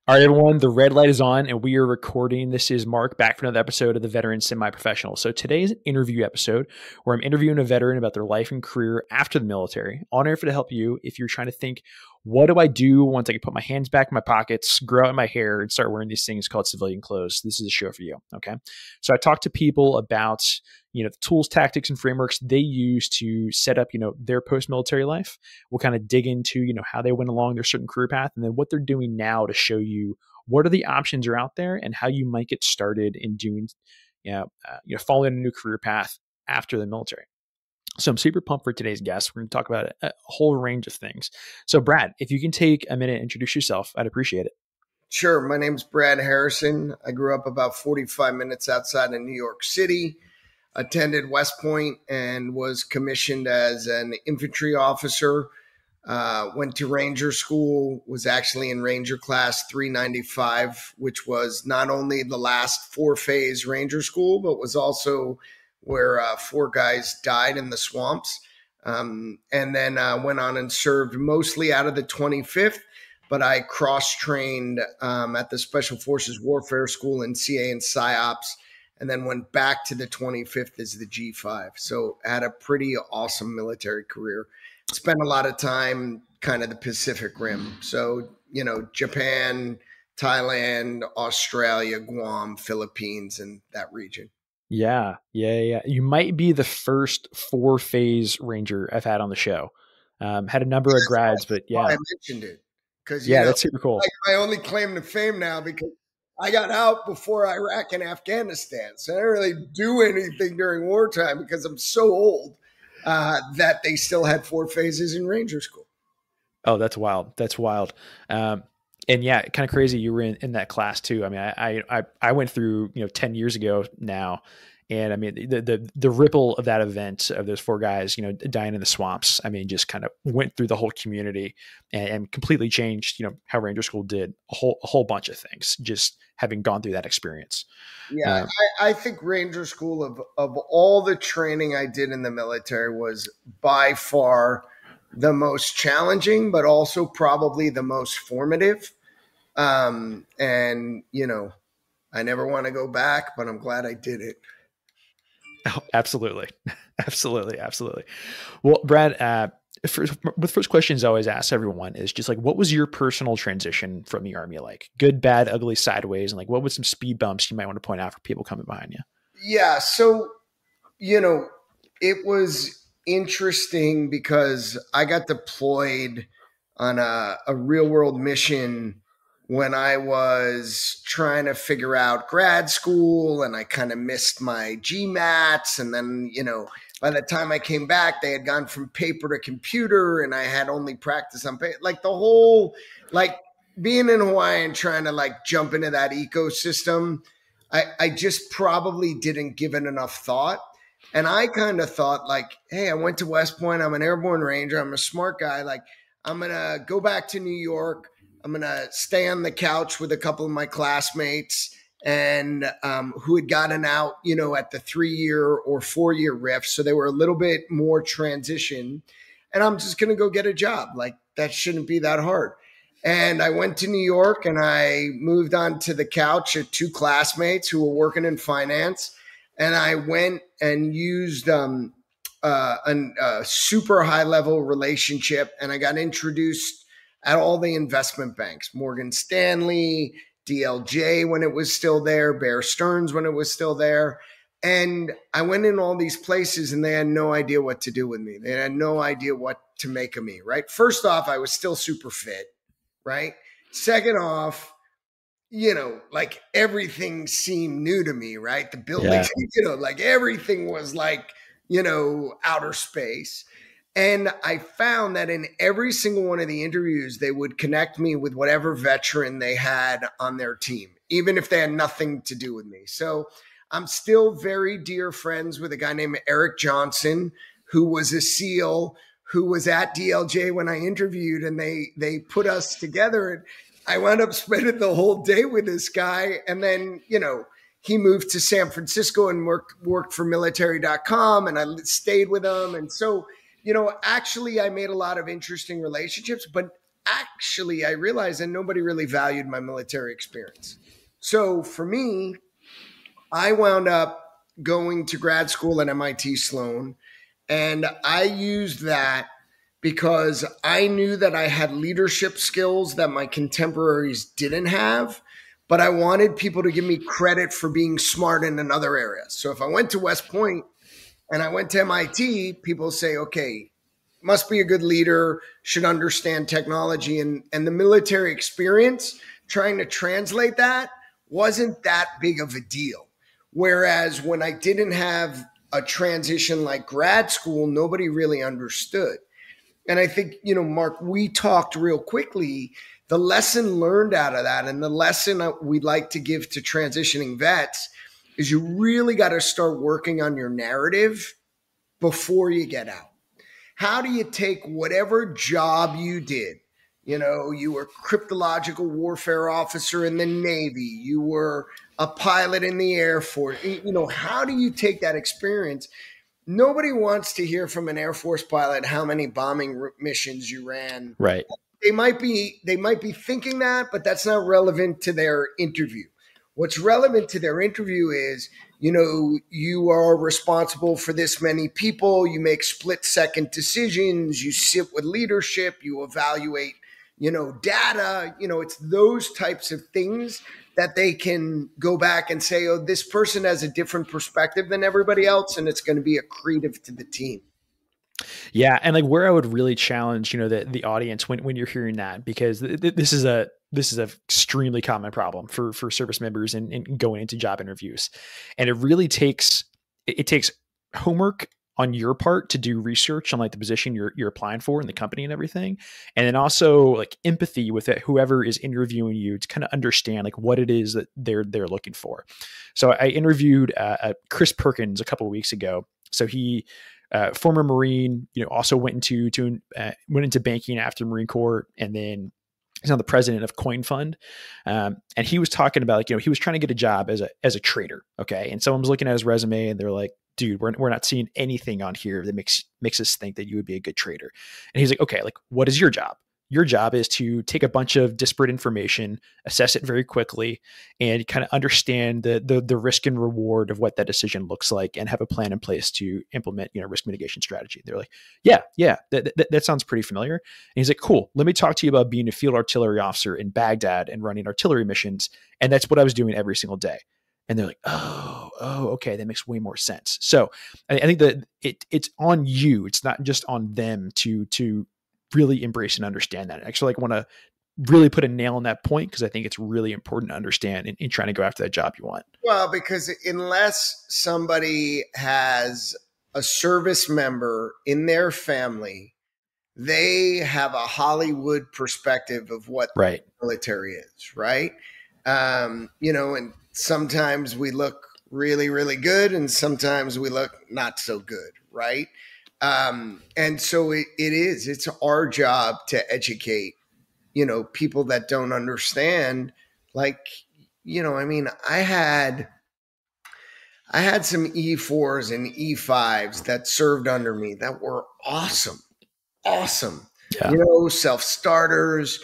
All right, everyone, the red light is on and we are recording. This is Mark back for another episode of the Veteran Semi-Professional. So today's an interview episode where I'm interviewing a veteran about their life and career after the military. On air for to help you if you're trying to think, what do I do once I can put my hands back in my pockets, grow out my hair, and start wearing these things called civilian clothes? This is a show for you, okay? So I talk to people about the tools, tactics, and frameworks they use to set up, their post-military life. We'll kind of dig into, how they went along their certain career path and then what they're doing now to show you what are the options are out there and how you might get started in doing, following a new career path after the military. So I'm super pumped for today's guest. We're going to talk about a whole range of things. So Brad, if you can take a minute and introduce yourself, I'd appreciate it. Sure. My name's Brad Harrison. I grew up about 45 minutes outside of New York City, attended West Point and was commissioned as an infantry officer. Went to Ranger school, was actually in Ranger class 395, which was not only the last 4-phase Ranger school, but was also where 4 guys died in the swamps. And then went on and served mostly out of the 25th, but I cross-trained at the Special Forces Warfare School in CA and PsyOps, and then went back to the 25th as the G5. So had a pretty awesome military career. Spent a lot of time kind of the Pacific Rim. So, Japan, Thailand, Australia, Guam, Philippines, and that region. Yeah. You might be the first 4-phase Ranger I've had on the show. Had a number of grads, but yeah. I mentioned it. Because that's super cool. My only claim to fame now, because I got out before Iraq and Afghanistan. So I didn't really do anything during wartime because I'm so old that they still had 4 phases in Ranger school. Oh, that's wild. That's wild. And yeah, kind of crazy. You were in that class too. I mean, I went through, 10 years ago now. And I mean, the ripple of that event of those 4 guys, dying in the swamps, I mean, just kind of went through the whole community and completely changed, how Ranger School did a whole bunch of things, just having gone through that experience. Yeah, I think Ranger School of all the training I did in the military was by far the most challenging, but also probably the most formative. And, I never want to go back, but I'm glad I did it. Oh, absolutely. Absolutely. Well, Brad, the first questions I always ask everyone is just like, what was your personal transition from the Army like? Good, bad, ugly, sideways, and like, what was some speed bumps you might want to point out for people coming behind you? Yeah. So, it was interesting because I got deployed on a real world mission when I was trying to figure out grad school, and I kind of missed my GMATs. And then, by the time I came back, they had gone from paper to computer and I had only practice on paper. Like the whole, being in Hawaii and trying to jump into that ecosystem, I just probably didn't give it enough thought. And I kind of thought hey, I went to West Point. I'm an Airborne Ranger. I'm a smart guy. I'm going to go back to New York. I'm going to stay on the couch with a couple of my classmates and who had gotten out, at the 3-year or 4-year riff. So they were a little bit more transition. And I'm just going to go get a job. That shouldn't be that hard. And I went to New York and I moved on to the couch at 2 classmates who were working in finance. And I went and used a super high level relationship. And I got introduced at all the investment banks, Morgan Stanley, DLJ when it was still there, Bear Stearns when it was still there. And I went in all these places and they had no idea what to do with me. They had no idea what to make of me, right? First off, I was still super fit, right? Second off, everything seemed new to me, right? The building, everything was outer space. And I found that in every single one of the interviews, they would connect me with whatever veteran they had on their team, even if they had nothing to do with me. So I'm still very dear friends with a guy named Eric Johnson, who was a SEAL, who was at DLJ when I interviewed, and they put us together. And I wound up spending the whole day with this guy. And then, he moved to San Francisco and worked for military.com, and I stayed with him. And so, actually I made a lot of interesting relationships, but actually, I realized that nobody really valued my military experience. So for me, I wound up going to grad school at MIT Sloan, and I used that because I knew that I had leadership skills that my contemporaries didn't have, but I wanted people to give me credit for being smart in another area. So if I went to West Point and I went to MIT, people say, okay, must be a good leader, should understand technology. And the military experience, trying to translate that wasn't that big of a deal. Whereas when I didn't have a transition like grad school, nobody really understood. And I think, Mark, we talked real quickly. The lesson learned out of that, and the lesson we'd like to give to transitioning vets, is you really got to start working on your narrative before you get out. How do you take whatever job you did? You were cryptological warfare officer in the Navy. You were a pilot in the Air Force. How do you take that experience? Nobody wants to hear from an Air Force pilot how many bombing missions you ran. Right. They might be thinking that, but that's not relevant to their interview. What's relevant to their interview is, you are responsible for this many people. You make split-second decisions. You sit with leadership. You evaluate, data. It's those types of things that they can go back and say, oh, this person has a different perspective than everybody else, and it's going to be accretive to the team. Yeah, and like where I would really challenge, the audience when you're hearing that, because this is a extremely common problem for service members and going into job interviews, and it really takes homework on your part to do research on like the position you're applying for in the company and everything, and then also like empathy with it, whoever is interviewing you, to kind of understand like what it is that they're looking for. So I interviewed Chris Perkins a couple of weeks ago. So he former Marine, also went into banking after Marine Corps, and then he's now the president of Coin Fund. And he was talking about he was trying to get a job as a trader. Okay. And someone was looking at his resume and they're like, dude, we're not seeing anything on here that makes us think that you would be a good trader. And he's like, okay, like what is your job? Your job is to take a bunch of disparate information, assess it very quickly, and kind of understand the risk and reward of what that decision looks like, and have a plan in place to implement, risk mitigation strategy. They're like, yeah, that sounds pretty familiar. And he's like, cool. Let me talk to you about being a field artillery officer in Baghdad and running artillery missions. And that's what I was doing every single day. And they're like, oh, okay, that makes way more sense. So I think that it's on you. It's not just on them to really embrace and understand that. I actually want to really put a nail on that point, because I think it's really important to understand in trying to go after that job you want. Well, because unless somebody has a service member in their family, they have a Hollywood perspective of what the military is, right? And sometimes we look really, really good, and sometimes we look not so good, right? And so it's our job to educate, people that don't understand. Like, I had some E4s and E5s that served under me that were awesome. Yeah. Self-starters,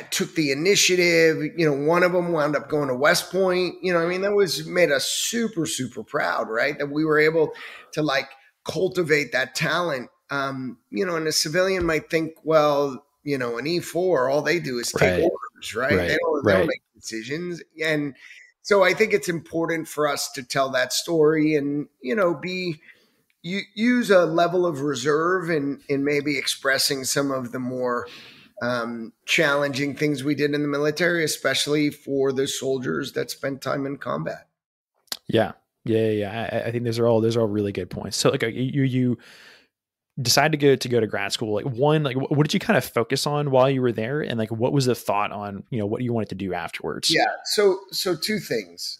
took the initiative. One of them wound up going to West Point. That made us super, super proud, right? That we were able to cultivate that talent. And a civilian might think, well, an E4, all they do is take orders, right? They don't make decisions. And so I think it's important for us to tell that story and, use a level of reserve in maybe expressing some of the more challenging things we did in the military, especially for the soldiers that spent time in combat. Yeah. I think those are all really good points. So you decide to go to grad school. What did you kind of focus on while you were there? And what was the thought on, what you wanted to do afterwards? Yeah. So two things.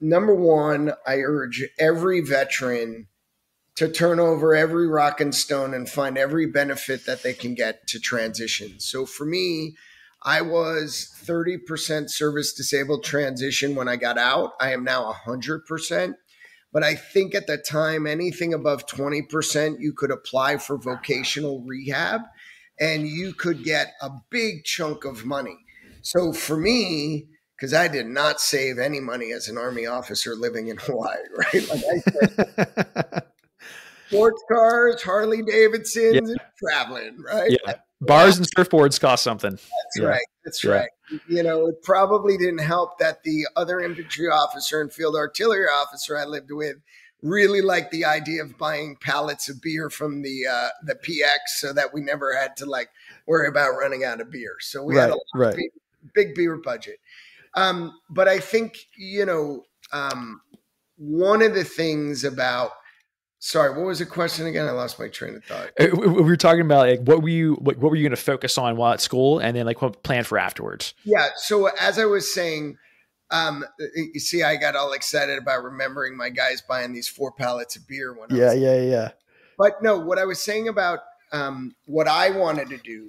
Number one, I urge every veteran to turn over every rock and stone and find every benefit that they can get to transition. So for me, I was 30% service disabled transition when I got out. I am now 100%. But I think at the time, anything above 20%, you could apply for vocational rehab. and you could get a big chunk of money. So for me, because I did not save any money as an Army officer living in Hawaii, right? Like I said, sports cars, Harley Yeah. Davidsons, and traveling, right? Yeah. Like, yeah, Bars and surfboards cost something. that's Yeah. right. That's Yeah. right. You know, it probably didn't help that the other infantry officer and field artillery officer I lived with really liked the idea of buying pallets of beer from the PX so that we never had to like worry about running out of beer. So we had a big beer budget. But I think, one of the things about, sorry, what was the question again? I lost my train of thought. We were talking about like what were you going to focus on while at school, and then like what plan for afterwards? Yeah. So as I was saying, you see, I got all excited about remembering my guys buying these 4 pallets of beer when I was. Yeah. But no, what I was saying about what I wanted to do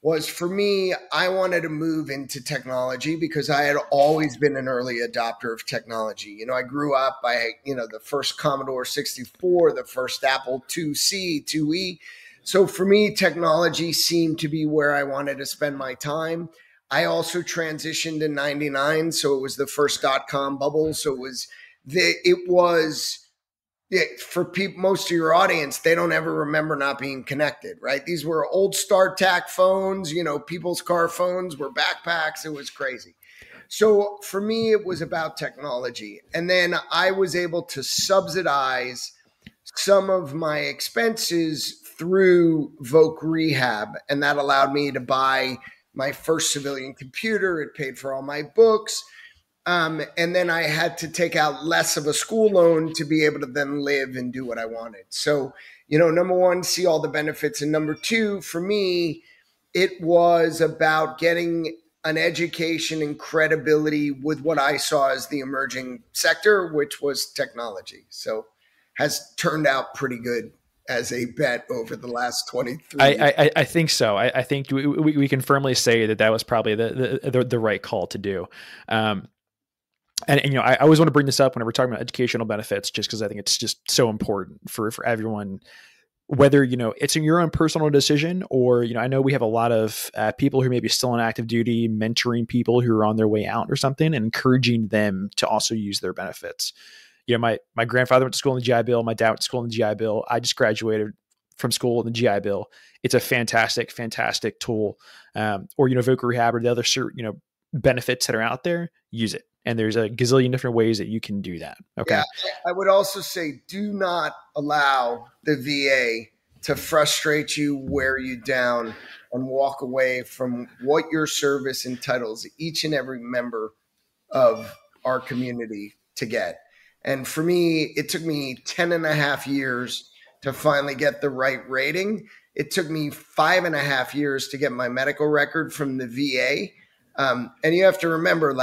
was, for me, I wanted to move into technology because I had always been an early adopter of technology. You know, I grew up by, the first Commodore 64, the first Apple IIc, 2E. So for me, technology seemed to be where I wanted to spend my time. I also transitioned in 99. So it was the first .com bubble. So it was for people, most of your audience, they don't ever remember not being connected, right? These were old StarTAC phones, people's car phones were backpacks. It was crazy. So for me, it was about technology. And then I was able to subsidize some of my expenses through Voc Rehab. And that allowed me to buy my first civilian computer. It paid for all my books. And then I had to take out less of a school loan to be able to then live and do what I wanted. So, number one, see all the benefits. And number two, for me, it was about getting an education and credibility with what I saw as the emerging sector, which was technology. So has turned out pretty good as a bet over the last 23 years. I think so. I think we can firmly say that was probably the right call to do. And I always want to bring this up whenever we're talking about educational benefits, just because I think it's just so important for everyone, whether, it's in your own personal decision or, I know we have a lot of people who may be still on active duty, mentoring people who are on their way out or something, and encouraging them to also use their benefits. My grandfather went to school in the GI Bill. My dad went to school in the GI Bill. I just graduated from school in the GI Bill. It's a fantastic, fantastic tool. Or, Voc Rehab or the other, benefits that are out there, use it. And there's a gazillion different ways that you can do that. Okay. Yeah, I would also say, do not allow the VA to frustrate you, wear you down, and walk away from what your service entitles each and every member of our community to get. And for me, it took me 10 and a half years to finally get the right rating. It took me 5.5 years to get my medical record from the VA. And you have to remember,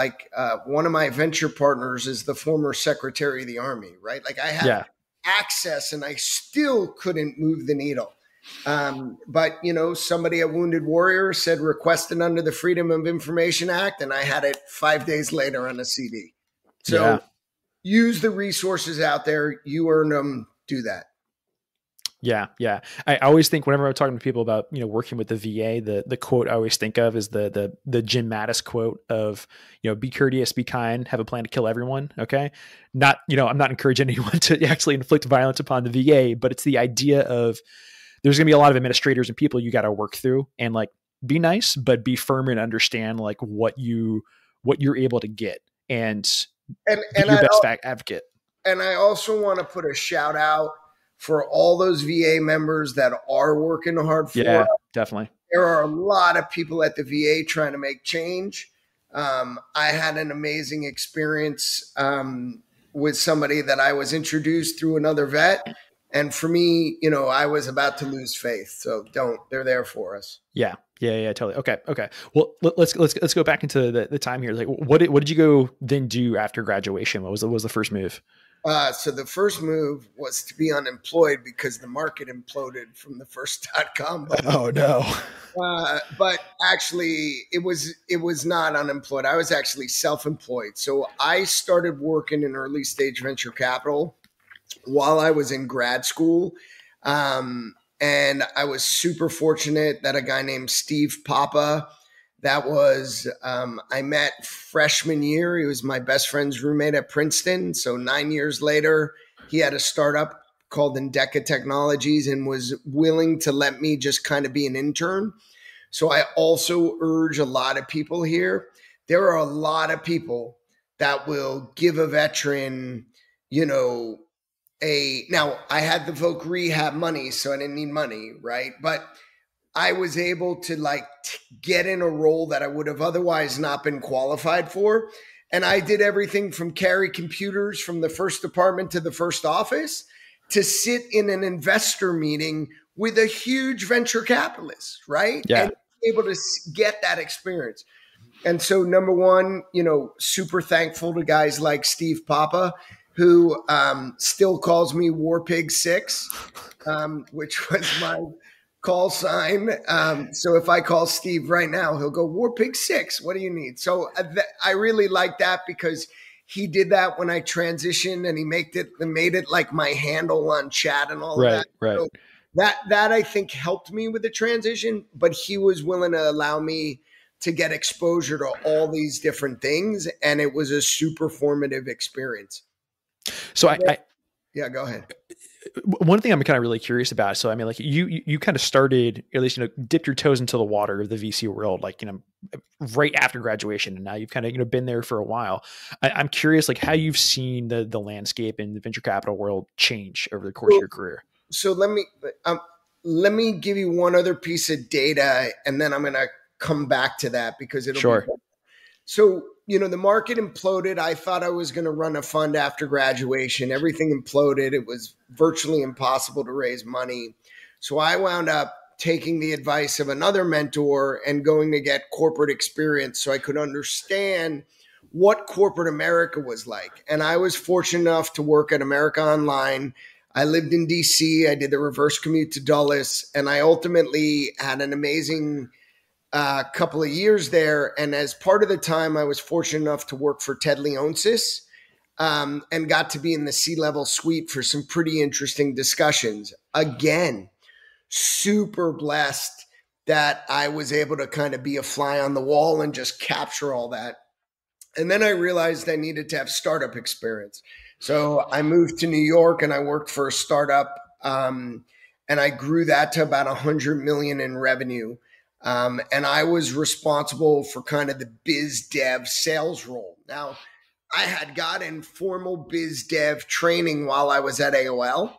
one of my venture partners is the former Secretary of the Army, right? Like I had access and I still couldn't move the needle. But, somebody at Wounded Warrior said requested under the Freedom of Information Act, and I had it 5 days later on a CD. So use the resources out there. You earn them. Do that. Yeah. I always think whenever I'm talking to people about, working with the VA, the quote I always think of is the Jim Mattis quote of, be courteous, be kind, have a plan to kill everyone. Okay. Not, I'm not encouraging anyone to actually inflict violence upon the VA, but it's the idea of there's going to be a lot of administrators and people you got to work through, and be nice, but be firm and understand what you're able to get and be your best advocate. And I also want to put a shout out for all those VA members that are working hard for us. Definitely. There are a lot of people at the VA trying to make change. I had an amazing experience with somebody that I was introduced through another vet. And for me, I was about to lose faith. So they're there for us. Yeah, totally. Okay. Well, let's go back into the time here. Like, what did you go then do after graduation? What was the first move? So the first move was to be unemployed because the market imploded from the first .com bubble. Oh no! But actually, it was not unemployed. I was actually self-employed. So I started working in early stage venture capital while I was in grad school. And I was super fortunate that a guy named Steve Papa, that was, I met freshman year. He was my best friend's roommate at Princeton. So 9 years later, he had a startup called Endeca Technologies and was willing to let me just kind of be an intern. So I also urge a lot of people here. There are a lot of people that will give a veteran, now I had the Voc rehab money, so I didn't need money, right? But I was able to get in a role that I would have otherwise not been qualified for. And I did everything from carry computers from the first department to the first office to sit in an investor meeting with a huge venture capitalist, right? Yeah. And able to get that experience. And so number one, super thankful to guys like Steve Papa, who still calls me War Pig 6, which was my call sign. So if I call Steve right now, he'll go, War Pig 6, what do you need? So I really like that because he did that when I transitioned, and he made it like my handle on chat and all of that. Right. So that I think helped me with the transition, but he was willing to allow me to get exposure to all these different things. And it was a super formative experience. So yeah, go ahead. One thing I'm kind of really curious about. So, I mean, like you kind of started, at least, dipped your toes into the water of the VC world, right after graduation. And now you've kind of, been there for a while. I'm curious, how you've seen the landscape in the venture capital world change over the course of your career. So let me give you one other piece of data, and then I'm going to come back to that because it'll sure. be better. So, the market imploded. I thought I was going to run a fund after graduation. Everything imploded. It was virtually impossible to raise money. So I wound up taking the advice of another mentor and going to get corporate experience so I could understand what corporate America was like. And I was fortunate enough to work at America Online. I lived in DC. I did the reverse commute to Dulles, and I ultimately had an amazing couple of years there. And as part of the time, I was fortunate enough to work for Ted Leonsis and got to be in the C-level suite for some pretty interesting discussions. Again, super blessed that I was able to kind of be a fly on the wall and just capture all that. And then I realized I needed to have startup experience. So I moved to New York and I worked for a startup, and I grew that to about 100 million in revenue. And I was responsible for kind of the biz dev sales role. Now, I had gotten formal biz dev training while I was at AOL.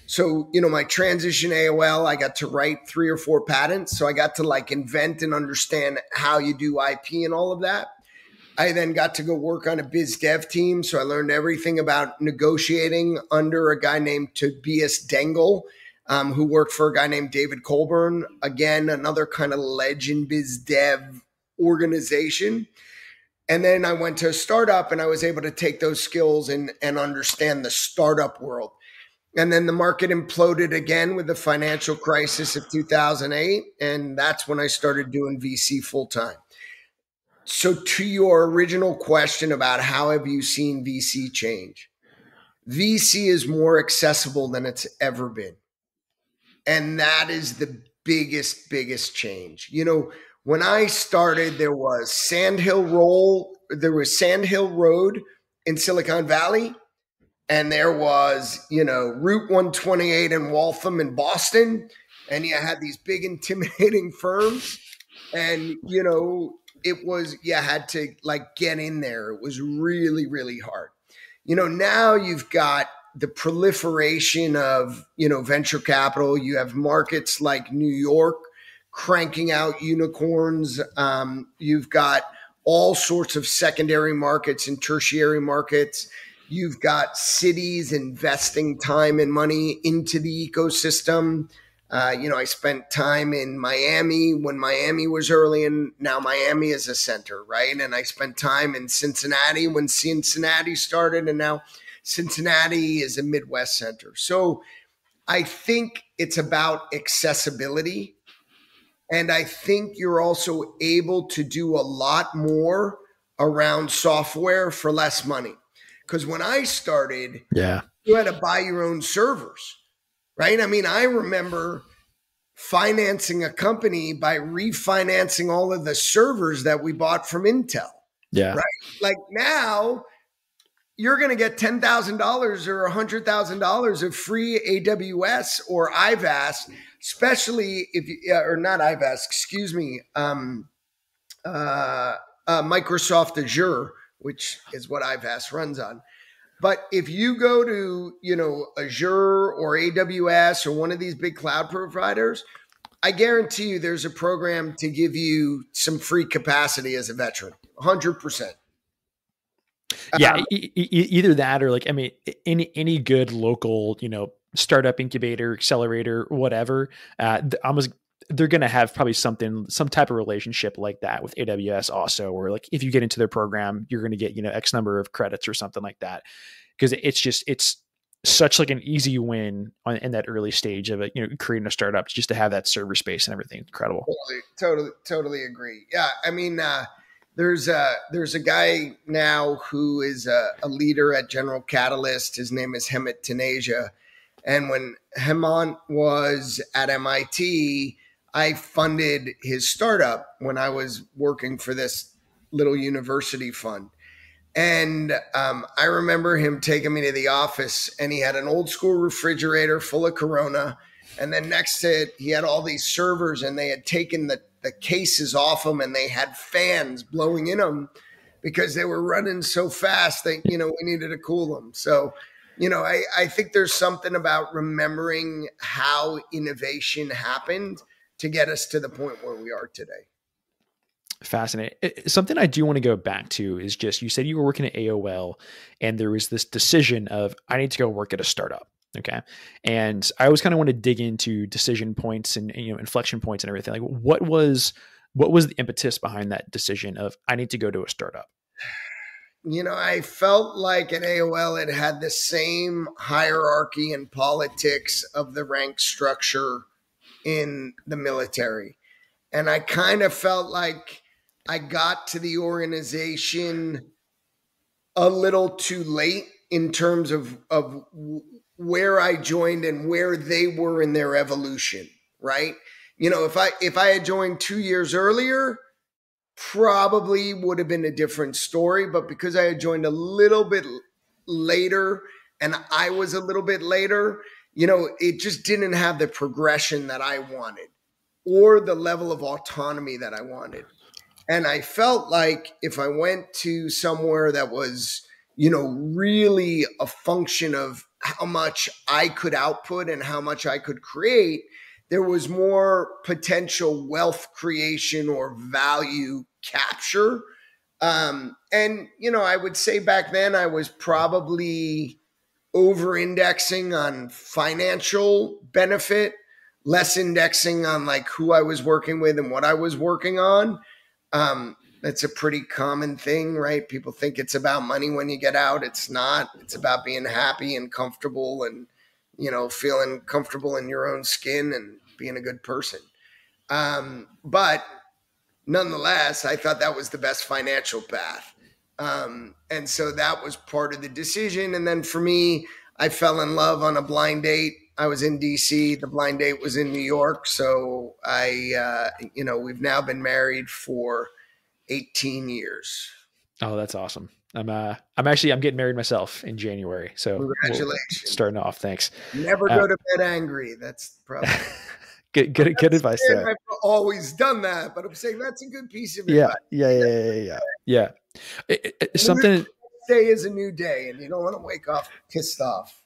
So, my transition AOL, I got to write 3 or 4 patents. So I got to invent and understand how you do IP and all of that. I then got to go work on a biz dev team. So I learned everything about negotiating under a guy named Tobias Dengel, who worked for a guy named David Colburn. Again, another kind of legend biz dev organization. And then I went to a startup and I was able to take those skills and understand the startup world. And then the market imploded again with the financial crisis of 2008. And that's when I started doing VC full time. So to your original question about how have you seen VC change? VC is more accessible than it's ever been. And that is the biggest change. When I started, there was Sand Hill Road in Silicon Valley. And there was, Route 128 in Waltham in Boston. And you had these big intimidating firms. And, it was, you had to get in there. It was really, really hard. Now you've got the proliferation of, venture capital. You have markets like New York cranking out unicorns. You've got all sorts of secondary markets and tertiary markets. You've got cities investing time and money into the ecosystem. I spent time in Miami when Miami was early, and now Miami is a center, right? And I spent time in Cincinnati when Cincinnati started, and now Cincinnati is a Midwest center. So I think it's about accessibility. And I think you're also able to do a lot more around software for less money. Because when I started, you had to buy your own servers, right? I mean, I remember financing a company by refinancing all of the servers that we bought from Intel. Yeah. Right. Like now you're going to get $10,000 or $100,000 of free AWS or IVAS, especially if you, or not IVAS, excuse me, Microsoft Azure, which is what IVAS runs on. But if you go to, Azure or AWS or one of these big cloud providers, I guarantee you there's a program to give you some free capacity as a veteran, 100%. Yeah, either that or like, I mean, any good local, startup incubator, accelerator, whatever, almost they're going to have probably some type of relationship like that with AWS also, or like if you get into their program, you're going to get, X number of credits or something like that. Because it's such like an easy win in that early stage of it, creating a startup just to have that server space and everything. Incredible. Totally agree. Yeah. I mean, there's a guy now who is a leader at General Catalyst. His name is Hemant Taneja. And when Hemant was at MIT, I funded his startup when I was working for this little university fund. And I remember him taking me to the office, and he had an old school refrigerator full of Corona. And then next to it, he had all these servers, and they had taken the cases off them, and they had fans blowing in them because they were running so fast that, we needed to cool them. So, I think there's something about remembering how innovation happened to get us to the point where we are today. Fascinating. Something I do want to go back to is just, you said you were working at AOL and there was this decision of, I need to go work at a startup. Okay. And I always kind of want to dig into decision points and, inflection points and everything. Like what was the impetus behind that decision of, I need to go to a startup? I felt like at AOL, it had the same hierarchy and politics of the rank structure in the military. And I kind of felt like I got to the organization a little too late in terms of where I joined and where they were in their evolution, right? If I had joined 2 years earlier, probably would have been a different story. But because I had joined a little bit later and I was a little bit later, it just didn't have the progression that I wanted or the level of autonomy that I wanted. And I felt like if I went to somewhere that was, really a function of how much I could output and how much I could create, there was more potential wealth creation or value capture. I would say back then I was probably over-indexing on financial benefit, less indexing on like who I was working with and what I was working on. That's a pretty common thing, right? People think it's about money when you get out. It's not. It's about being happy and comfortable and, feeling comfortable in your own skin and being a good person. But nonetheless, I thought that was the best financial path. And so that was part of the decision. And then for me, I fell in love on a blind date. I was in DC. The blind date was in New York. So we've now been married for 18 years. Oh, that's awesome. I'm getting married myself in January. So congratulations. Starting off. Thanks. Never go to bed angry. That's probably good advice there. I've always done that, but I'm saying that's a good piece of advice. Yeah. Something. Day is a new day, and you don't want to wake up pissed off.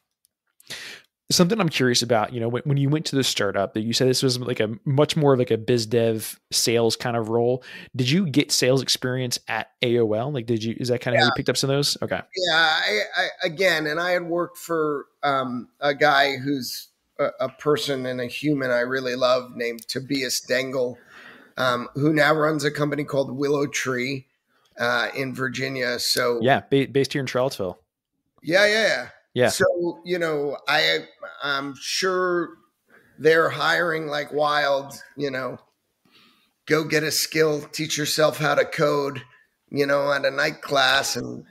Something I'm curious about, when you went to the startup, that you said this was like a much more like a biz dev sales kind of role. Did you get sales experience at AOL? Like, is that kind of how you picked up some of those? Okay. Yeah. I had worked for a guy who's a person and a human I really love named Tobias Dengel, who now runs a company called Willow Tree in Virginia. So yeah, based here in Charlottesville. Yeah. Yeah. So, I'm sure they're hiring like wild, go get a skill, teach yourself how to code, at a night class and,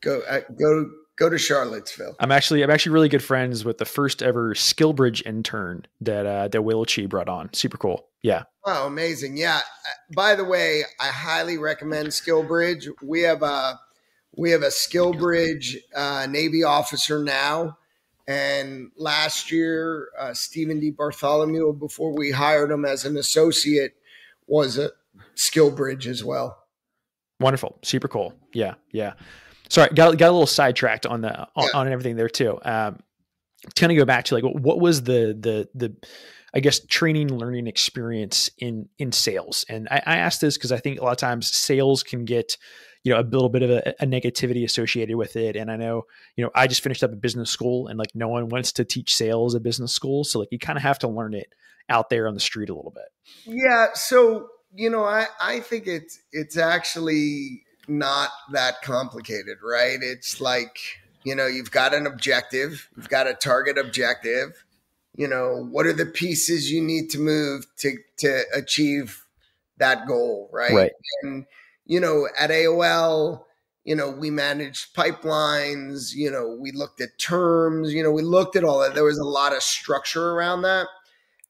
go Go to Charlottesville. I'm actually really good friends with the first ever SkillBridge intern that Will Chi brought on. Super cool. Yeah. Oh, amazing. Yeah. By the way, I highly recommend SkillBridge. We have a SkillBridge Navy officer now. And last year, Stephen D. Bartholomew, before we hired him as an associate, was a SkillBridge as well. Wonderful. Super cool. Yeah. Yeah. Sorry, got a little sidetracked on on everything there too. Kind of go back to like, what was the I guess training learning experience in sales? And I asked this because I think a lot of times sales can get, you know, a little bit of a negativity associated with it. And I know, you know, I just finished up a business school, and like no one wants to teach sales at business school, so like you kind of have to learn it out there on the street a little bit. Yeah. So, you know, I think it's actually not that complicated, right? It's like, you know, you've got an objective, you've got a target objective. You know, what are the pieces you need to move to achieve that goal, right? Right. And, you know, at AOL, you know, we managed pipelines, you know, we looked at terms, you know, we looked at all that. There was a lot of structure around that.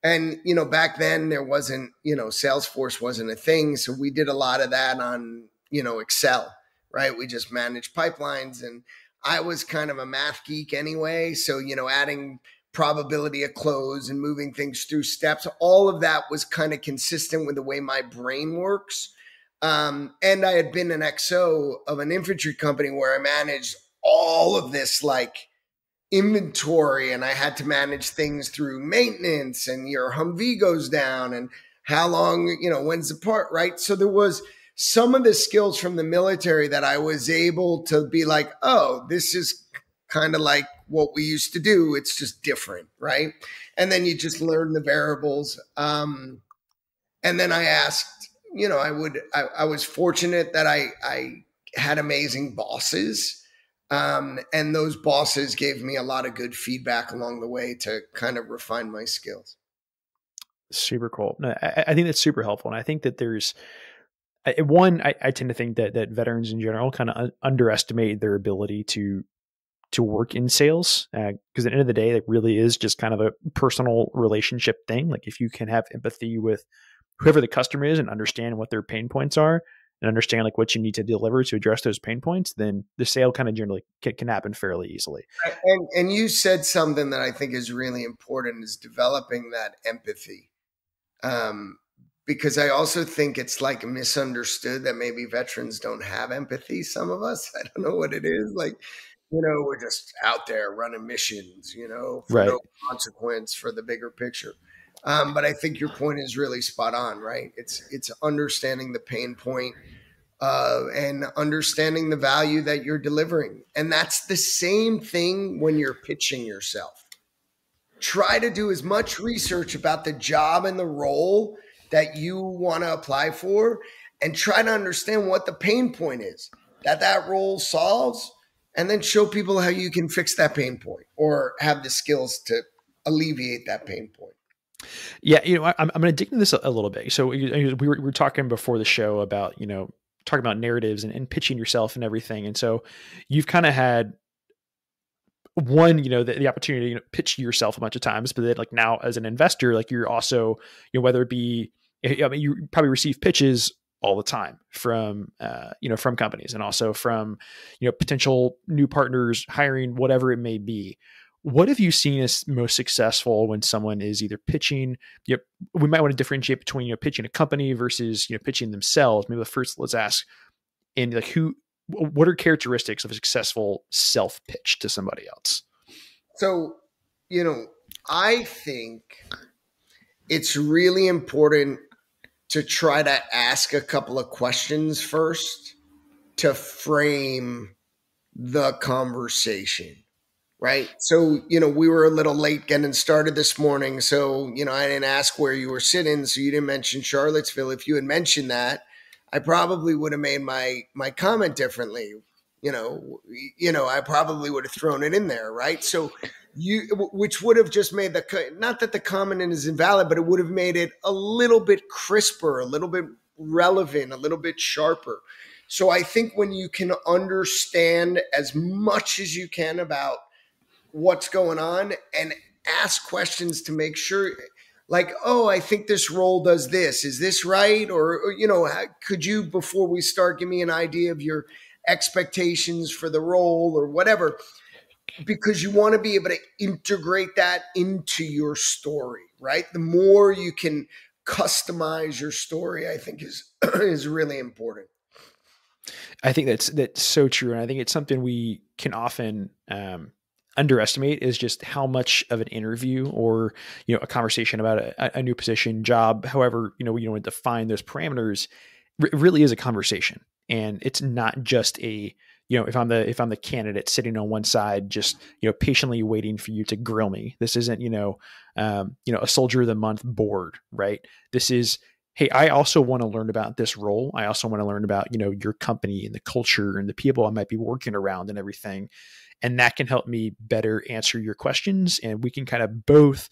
And, you know, back then there wasn't, you know, Salesforce wasn't a thing. So we did a lot of that on, you know, Excel, right? We just managed pipelines, and I was kind of a math geek anyway. So, you know, adding probability of close and moving things through steps, all of that was kind of consistent with the way my brain works. And I had been an XO of an infantry company where I managed all of this like inventory, and I had to manage things through maintenance, and your Humvee goes down and how long, you know, when's the part, right? So there was some of the skills from the military that I was able to be like, oh, this is kind of like what we used to do. It's just different, right? And then you just learn the variables. And then I asked, you know, I was fortunate that I had amazing bosses. And those bosses gave me a lot of good feedback along the way to kind of refine my skills. Super cool. No, I think that's super helpful. And I think that there's I tend to think that veterans in general kind of underestimate their ability to work in sales. Because at the end of the day, it really is just kind of a personal relationship thing. Like if you can have empathy with whoever the customer is and understand what their pain points are, and understand like what you need to deliver to address those pain points, then the sale kind of generally can happen fairly easily. And you said something that I think is really important, is developing that empathy. Because I also think it's like misunderstood that maybe veterans don't have empathy. Some of us, I don't know what it is. Like, you know, we're just out there running missions, you know, for no consequence for the bigger picture. But I think your point is really spot on, right? It's understanding the pain point and understanding the value that you're delivering. And that's the same thing when you're pitching yourself. Try to do as much research about the job and the role that you want to apply for, and try to understand what the pain point is that role solves, and then show people how you can fix that pain point or have the skills to alleviate that pain point. Yeah, you know, I'm going to dig into this a little bit. So we were talking before the show about, you know, talking about narratives and pitching yourself and everything. And so you've kind of had one, you know, the opportunity to, you know, pitch yourself a bunch of times, but then like now as an investor, like you're also, you know, whether it be, I mean, you probably receive pitches all the time from, you know, from companies, and also from, you know, potential new partners, hiring, whatever it may be. What have you seen as most successful when someone is either pitching? You know, we might want to differentiate between, you know, pitching a company versus, you know, pitching themselves. Maybe first let's ask, and like what are characteristics of a successful self pitch to somebody else? So, you know, I think it's really important to try to ask a couple of questions first to frame the conversation. Right. So, you know, we were a little late getting started this morning. So, you know, I didn't ask where you were sitting. So you didn't mention Charlottesville. If you had mentioned that, I probably would have made my comment differently. You know, I probably would have thrown it in there. Right. So which would have just made not that the comment is invalid, but it would have made it a little bit crisper, a little bit relevant, a little bit sharper. So I think when you can understand as much as you can about what's going on and ask questions to make sure, like, oh, I think this role does this. Is this right? Or could you, before we start, give me an idea of your expectations for the role or whatever? Because you want to be able to integrate that into your story, right? The more you can customize your story, I think is really important. I think that's so true, and I think it's something we can often underestimate is just how much of an interview or a conversation about a new position, job, however you want to define those parameters, really is a conversation, and it's not just a if I'm the candidate sitting on one side, just patiently waiting for you to grill me. This isn't a soldier of the month board, right? This is, hey, I also want to learn about this role. I also want to learn about your company and the culture and the people I might be working around and everything, and that can help me better answer your questions, and we can kind of both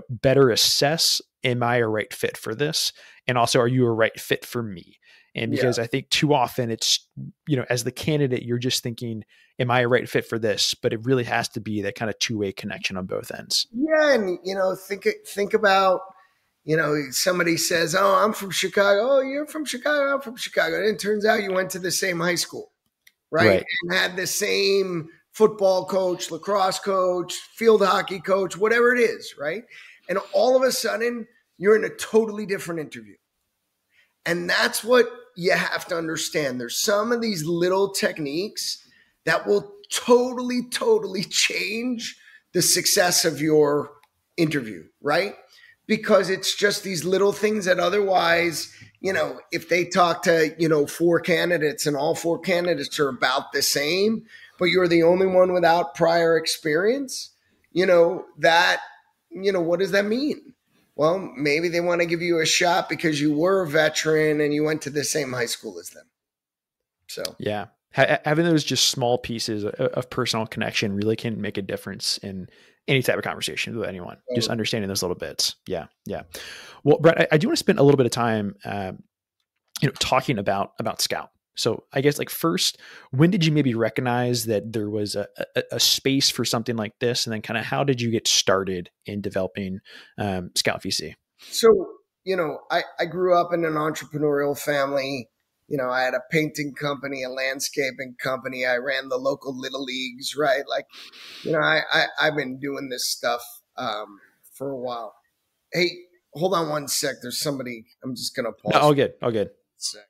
better assess, am I a right fit for this, and also are you a right fit for me? And because I think too often it's, as the candidate, you're just thinking, am I a right fit for this? But it really has to be that kind of two-way connection on both ends. Yeah. And, think about, somebody says, oh, I'm from Chicago. Oh, you're from Chicago. I'm from Chicago. And it turns out you went to the same high school, right? And had the same football coach, lacrosse coach, field hockey coach, whatever it is, right? And all of a sudden, you're in a totally different interview. And that's what you have to understand. There's some of these little techniques that will totally, totally change the success of your interview, right? Because it's just these little things that otherwise, if they talk to, 4 candidates and all 4 candidates are about the same, but you're the only one without prior experience, what does that mean? Well, maybe they want to give you a shot because you were a veteran and you went to the same high school as them. So, yeah, having those just small pieces of personal connection really can make a difference in any type of conversation with anyone. Just understanding those little bits. Yeah. Yeah. Well, Brett, I do want to spend a little bit of time, talking about Scout. So I guess, like, first, when did you maybe recognize that there was a space for something like this? And then kind of how did you get started in developing Scout VC? So, I grew up in an entrepreneurial family. I had a painting company, a landscaping company. I ran the local little leagues, right? Like, I've been doing this stuff for a while. Hey, hold on one sec. There's somebody. I'm just going to pause. No, all good. All good. Sec.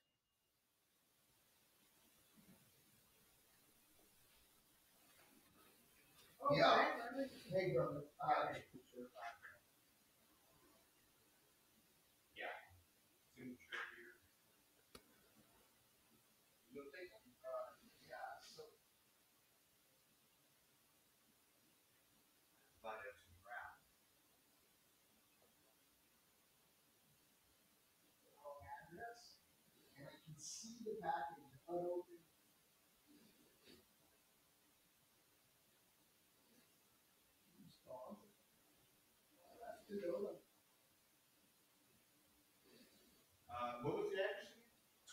Yeah. Hey, brother. See the package unopened. What was the address?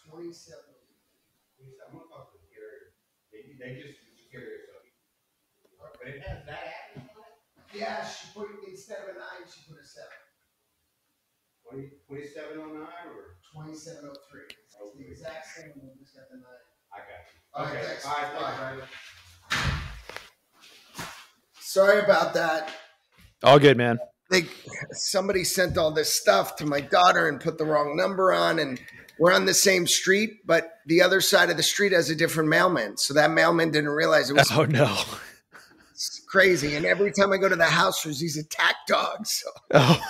27. I'm going to talk to the carrier. They just carrier something. But it has that address on it? Yeah, she put it, instead of a 9, she put a 7. 2709 or 2703. It's the exact same one, we just got the 9. I got you. Okay. All right. Sorry about that. All good, man. Somebody sent all this stuff to my daughter and put the wrong number on, and we're on the same street, but the other side of the street has a different mailman. So that mailman didn't realize it was. Oh no. It's crazy. And every time I go to the house, there's these attack dogs. So. Oh.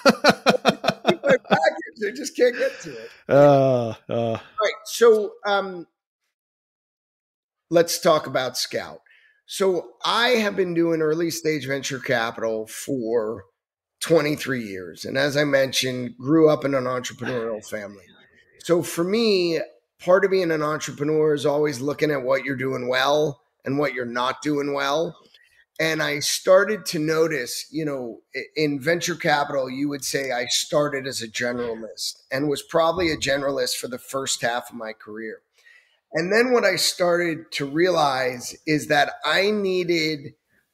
My package, they just can't get to it. All right. So let's talk about Scout. So I have been doing early stage venture capital for 23 years. And as I mentioned, grew up in an entrepreneurial family. So for me, part of being an entrepreneur is always looking at what you're doing well and what you're not doing well. And I started to notice, in venture capital, you would say I started as a generalist and was probably a generalist for the first half of my career. And then what I started to realize is that I needed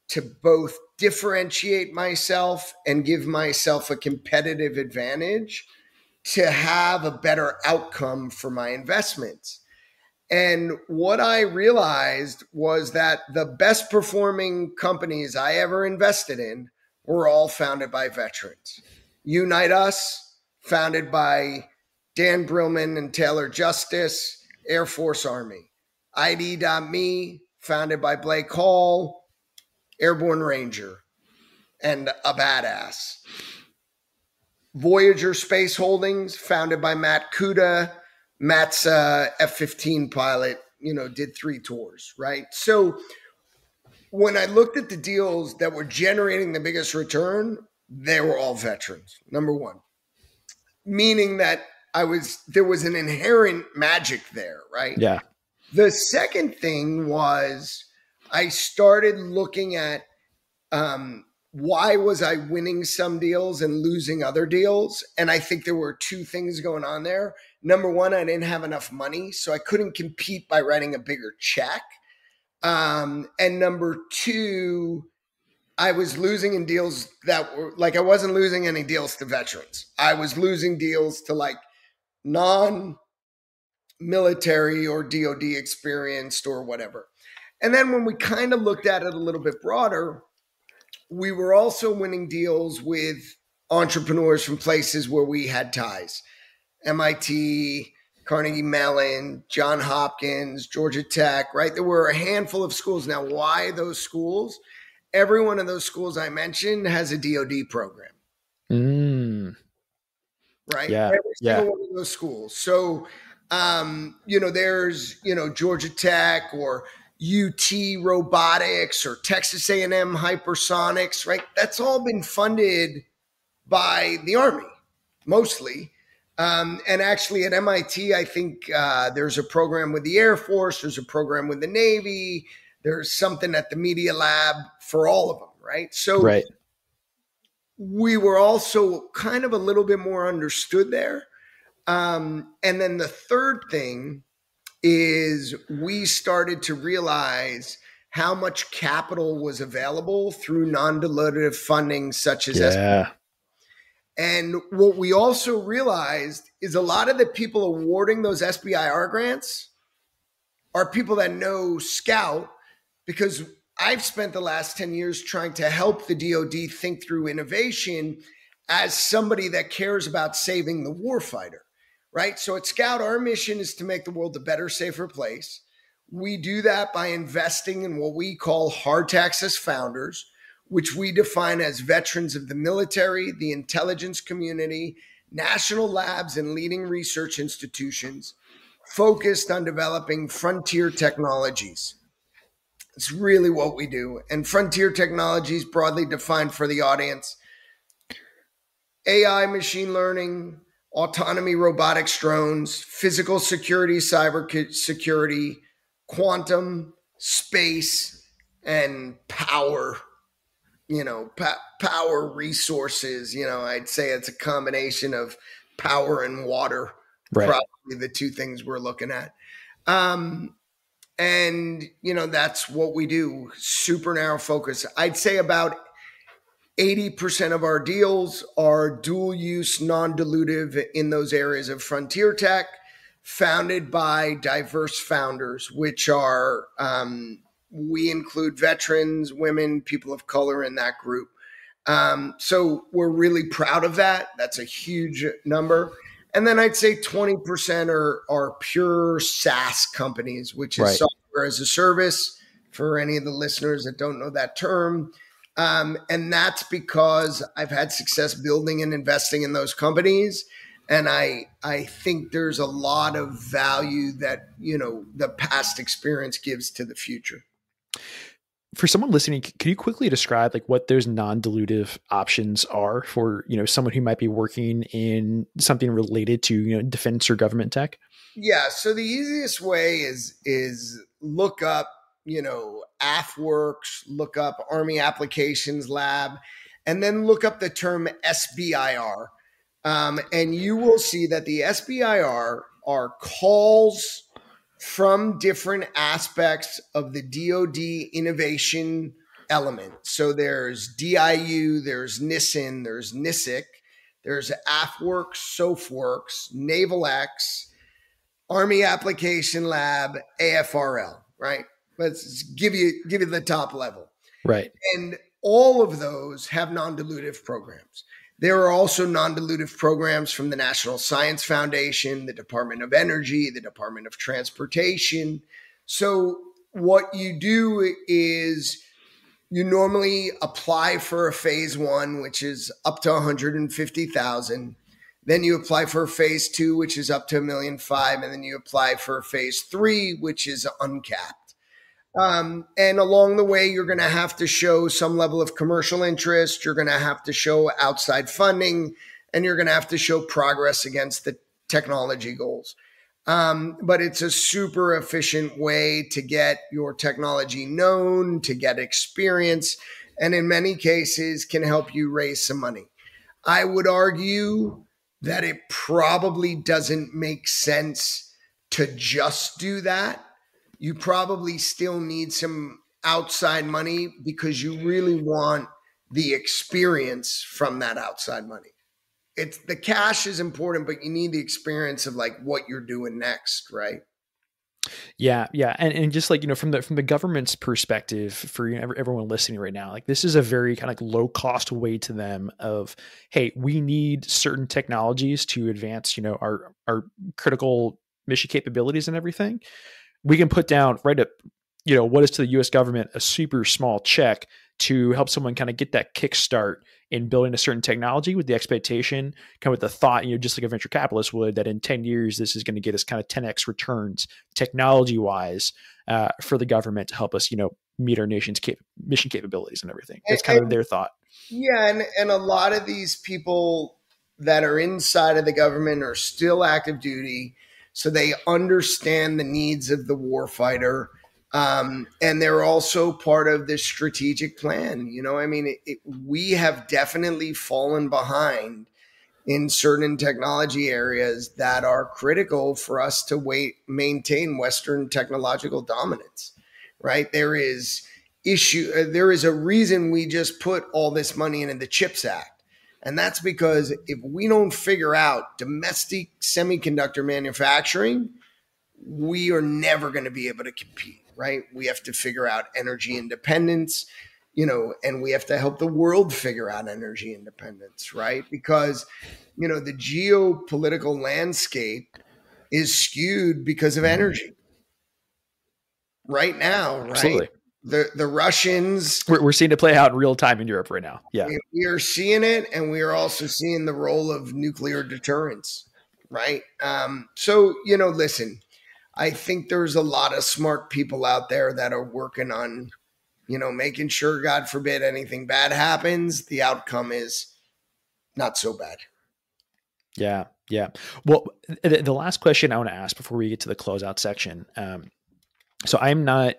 to both differentiate myself and give myself a competitive advantage to have a better outcome for my investments. And what I realized was that the best performing companies I ever invested in were all founded by veterans. Unite Us, founded by Dan Brillman and Taylor Justice, Air Force Army. ID.me, founded by Blake Hall, Airborne Ranger, and a badass. Voyager Space Holdings, founded by Matt Kuda. Matt's F-15 pilot, did 3 tours, right? So when I looked at the deals that were generating the biggest return, they were all veterans, number one. Meaning that there was an inherent magic there, right? Yeah. The second thing was I started looking at why was I winning some deals and losing other deals? And I think there were 2 things going on there. Number one, I didn't have enough money, so I couldn't compete by writing a bigger check. And number 2, I was losing in deals that were like, I wasn't losing any deals to veterans. I was losing deals to like non-military or DOD experienced or whatever. And then when we kind of looked at it a little bit broader, we were also winning deals with entrepreneurs from places where we had ties. MIT, Carnegie Mellon, Johns Hopkins, Georgia Tech, right? There were a handful of schools. Now, why those schools? Every one of those schools I mentioned has a DOD program. Right? Yeah. Every single one of those schools. So, there's, Georgia Tech or UT Robotics or Texas A&M Hypersonics, right? That's all been funded by the Army, mostly. And actually at MIT, I think there's a program with the Air Force, there's a program with the Navy, there's something at the Media Lab for all of them, right? So right. We were also kind of a little bit more understood there. And then the third thing is we started to realize how much capital was available through non-dilutive funding such as SBI. And what we also realized is a lot of the people awarding those SBIR grants are people that know Scout, because I've spent the last 10 years trying to help the DoD think through innovation as somebody that cares about saving the warfighter, right? So at Scout, our mission is to make the world a better, safer place. We do that by investing in what we call hard to access founders, which we define as veterans of the military, the intelligence community, national labs, and leading research institutions focused on developing frontier technologies. It's really what we do. And frontier technologies, broadly defined for the audience: AI, machine learning, autonomy, robotics, drones, physical security, cyber security, quantum, space, and power. Power resources. I'd say it's a combination of power and water, right? Probably the 2 things we're looking at. And, that's what we do. Super narrow focus. I'd say about 80% of our deals are dual use, non-dilutive in those areas of frontier tech, founded by diverse founders, which are, we include veterans, women, people of color in that group. So we're really proud of that. That's a huge number. And then I'd say 20% are pure SaaS companies, which is software as a service for any of the listeners that don't know that term. And that's because I've had success building and investing in those companies. And I think there's a lot of value that, the past experience gives to the future. For someone listening, can you quickly describe what those non-dilutive options are for, someone who might be working in something related to, defense or government tech? Yeah. So the easiest way is look up, AFWorks, look up Army Applications Lab, and then look up the term SBIR. And you will see that the SBIR are calls from different aspects of the DoD innovation element. So there's DIU, there's NISN, there's NISIC, there's AFWorks, SOFWorks, NavalX, Army Application Lab, AFRL, right? Let's give you the top level. Right. And all of those have non-dilutive programs. There are also non-dilutive programs from the National Science Foundation, the Department of Energy, the Department of Transportation. So what you do is you normally apply for a phase one, which is up to 150,000. Then you apply for a phase two, which is up to 1.5 million. And then you apply for a phase three, which is uncapped. And along the way, you're going to have to show some level of commercial interest. You're going to have to show outside funding, and you're going to have to show progress against the technology goals. But it's a super efficient way to get your technology known, to get experience, and in many cases can help you raise some money. I would argue that it probably doesn't make sense to just do that. You probably still need some outside money because you really want the experience from that outside money. It's the cash is important, but you need the experience of like what you're doing next, right? Yeah, yeah, and just like from the government's perspective, for everyone listening right now, like this is a very kind of like low cost way to them of, hey, we need certain technologies to advance our critical mission capabilities and everything. We can put down right up, what is to the U.S. government a super small check to help someone kind of get that kickstart in building a certain technology with the expectation, kind of with the thought, just like a venture capitalist would, that in 10 years, this is going to get us kind of 10x returns technology wise for the government to help us, meet our nation's mission capabilities and everything. That's kind of their thought. Yeah. And a lot of these people that are inside of the government are still active duty. So they understand the needs of the warfighter. And they're also part of this strategic plan. We have definitely fallen behind in certain technology areas that are critical for us to maintain Western technological dominance, right? There is a reason we just put all this money into the CHIPS Act. And that's because if we don't figure out domestic semiconductor manufacturing, we are never going to be able to compete, right? We have to figure out energy independence, and we have to help the world figure out energy independence, right? Because, the geopolitical landscape is skewed because of energy right now, right? Absolutely. The Russians, we're seeing it play out in real time in Europe right now. Yeah, we are seeing it, and we are also seeing the role of nuclear deterrence, right? So listen, I think there's a lot of smart people out there that are working on, making sure, God forbid, anything bad happens, the outcome is not so bad. Yeah, yeah. Well, the last question I want to ask before we get to the closeout section. So I'm not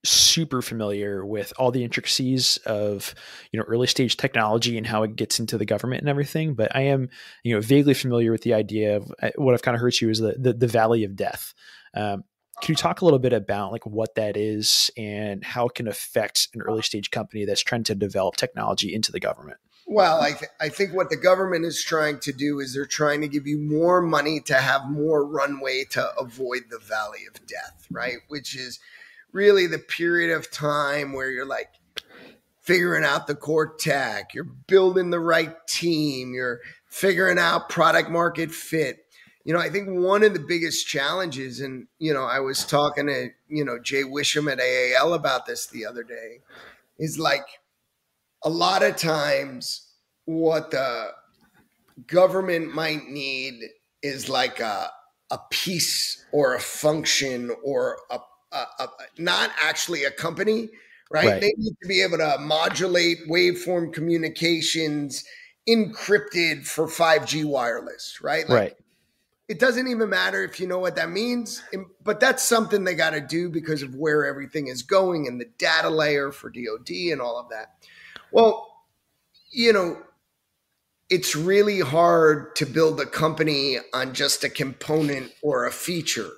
super familiar with all the intricacies of early stage technology and how it gets into the government and everything, but I am vaguely familiar with the idea of what I've kind of heard you is the valley of death. Can you talk a little bit about like what that is and how it can affect an early stage company that's trying to develop technology into the government? Well, I think what the government is trying to do is they're trying to give you more money to have more runway to avoid the valley of death, right? Which is really the period of time where you're like figuring out the core tech, you're building the right team, you're figuring out product market fit. I think one of the biggest challenges, and, I was talking to, Jay Wisham at AAL about this the other day, is like a lot of times what the government might need is like a piece or a function or a not actually a company, right? They need to be able to modulate waveform communications encrypted for 5G wireless, right? Right. It doesn't even matter if you know what that means, but that's something they got to do because of where everything is going and the data layer for DoD and all of that. Well, it's really hard to build a company on just a component or a feature.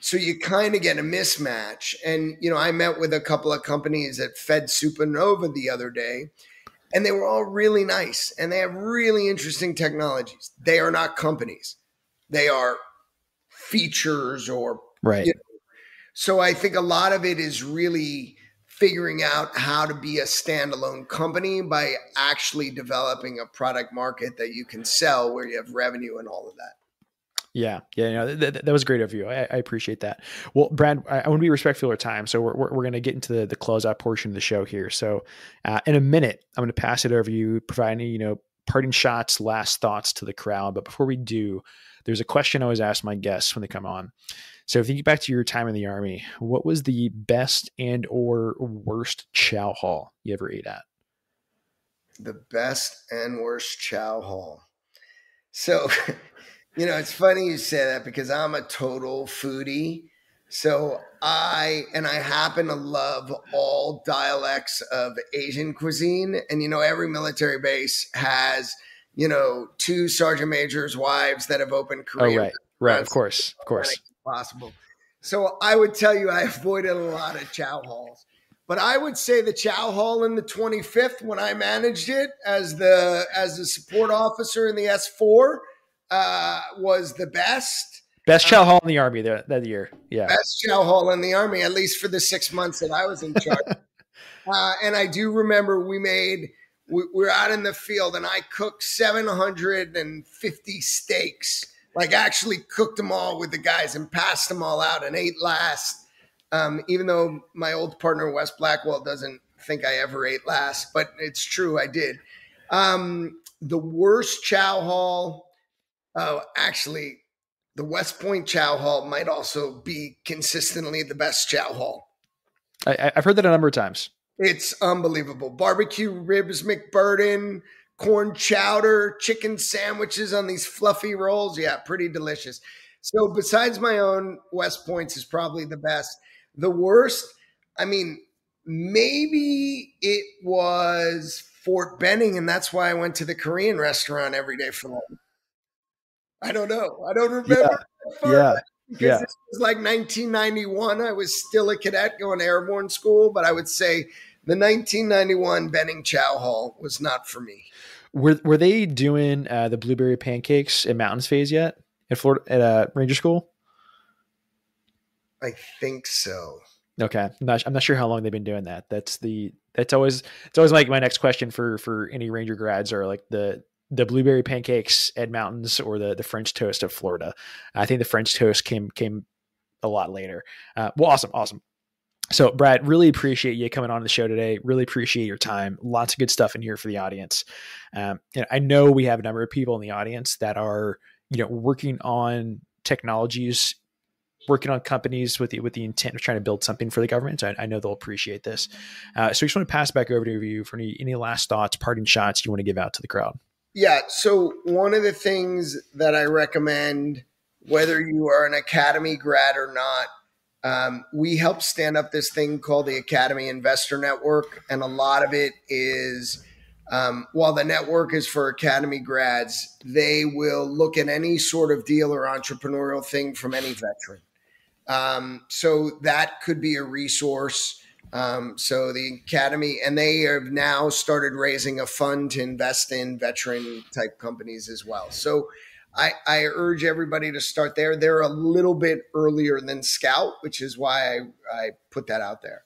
So you kind of get a mismatch. And, I met with a couple of companies that fed Supernova the other day, and they were all really nice and they have really interesting technologies. They are not companies. They are features or, Right. So I think a lot of it is really figuring out how to be a standalone company by actually developing a product market that you can sell where you have revenue and all of that. Yeah. That was a great overview. I appreciate that. Well, Brad, I want to be respectful of our time. So we're going to get into the closeout portion of the show here. So in a minute, I'm going to pass it over to you, provide any, parting shots, last thoughts to the crowd. But before we do, there's a question I always ask my guests when they come on. So if you get back to your time in the Army, what was the best and or worst chow hall you ever ate at? The best and worst chow hall. So, it's funny you say that because I'm a total foodie. So I happen to love all dialects of Asian cuisine. And, every military base has, 2 sergeant majors' wives that have opened Korean. Oh, right. Of course. Possible. So I would tell you I avoided a lot of chow halls. But I would say the chow hall in the 25th, when I managed it as the support officer in the S4, was the best. Best chow hall in the Army that year. Yeah. Best chow hall in the Army, at least for the 6 months that I was in charge. And I do remember we were out in the field and I cooked 750 steaks, like actually cooked them all with the guys and passed them all out and ate last. Even though my old partner, Wes Blackwell, doesn't think I ever ate last, but it's true, I did. The worst chow hall, actually, the West Point Chow Hall might also be consistently the best chow hall. I've heard that a number of times. It's unbelievable. Barbecue ribs McBurden, corn chowder, chicken sandwiches on these fluffy rolls. Yeah, pretty delicious. So besides my own, West Point's is probably the best. The worst, maybe it was Fort Benning, and that's why I went to the Korean restaurant every day for lunch. I don't know. I don't remember. Because this was like 1991. I was still a cadet going to airborne school, but I would say the 1991 Benning Chow Hall was not for me. Were they doing the blueberry pancakes at Mountains Phase yet at Florida at Ranger School? I think so. Okay, I'm not sure how long they've been doing that. It's always like my next question for any Ranger grads are like the blueberry pancakes at Mountains or the French toast of Florida. I think the French toast came a lot later. Well, awesome. So Brad, really appreciate you coming on the show today. Really appreciate your time. Lots of good stuff in here for the audience. I know we have a number of people in the audience that are, working on technologies, working on companies with the intent of trying to build something for the government. So I know they'll appreciate this. So I just want to pass it back over to you for any last thoughts, parting shots you want to give out to the crowd. Yeah. So one of the things that I recommend, whether you are an academy grad or not, we help stand up this thing called the Academy Investor Network. And a lot of it is, while the network is for academy grads, they will look at any sort of deal or entrepreneurial thing from any veteran. So that could be a resource. So the Academy, and they have now started raising a fund to invest in veteran type companies as well. So I urge everybody to start there. They're a little bit earlier than Scout, which is why I put that out there.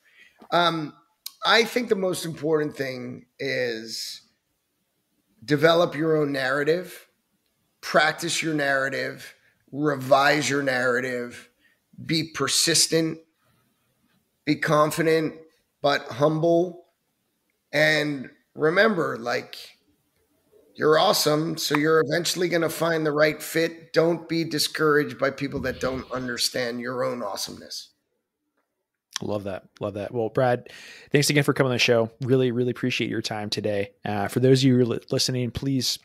I think the most important thing is develop your own narrative, practice your narrative, revise your narrative, be persistent, be confident, but humble. And remember, you're awesome. So you're eventually going to find the right fit. Don't be discouraged by people that don't understand your own awesomeness. Love that. Well, Brad, thanks again for coming on the show. Really, really appreciate your time today. For those of you who are listening, please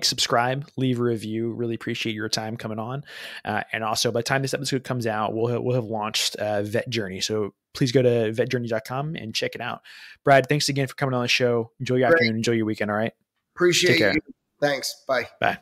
subscribe, leave a review. Really appreciate your time coming on. And also by the time this episode comes out, we'll have launched Vet Journey. So please go to vetjourney.com and check it out. Brad, thanks again for coming on the show. Enjoy your afternoon. Enjoy your weekend. All right. Appreciate you. Thanks. Bye. Bye.